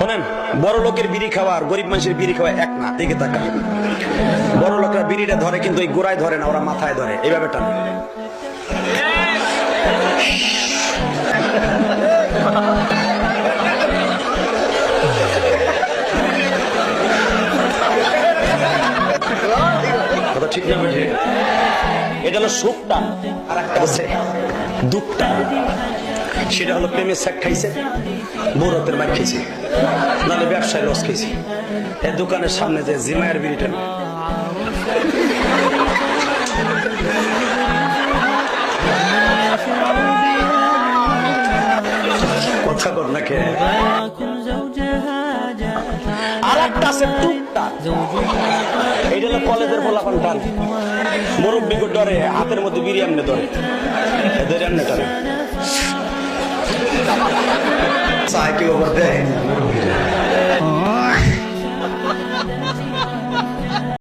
শোনেন, বড় লোকের বিড়ি খাওয়া আর গরিব মানুষের বিড়ি খাওয়া এক না। দিকে তাকান, বড় লোকরা বিড়িটা ধরে কিন্তু এই গোড়ায় ধরে না, ওরা মাথায় ধরে, এইভাবে টানে। কথা ঠিক না? এটা হলো সুখটা, আর একটা আছে দুঃখটা। সেটা হলো প্রেমের শাক খাইছে, বৌরতের মার খাইছে, নাহলে ব্যবসায় লস খাইছে। এই দোকানের সামনে যে জিমায়ের বিড়িটা, কথা কর না কে। আর একটা আছে টুকটা, এইটা হলো কলেজের পোলাপান টান, মুরব্বি ডরে, হাতের মধ্যে বিড়ি এমনি ধরে, এদের এমনি টানে। চায় কি খবর দেয়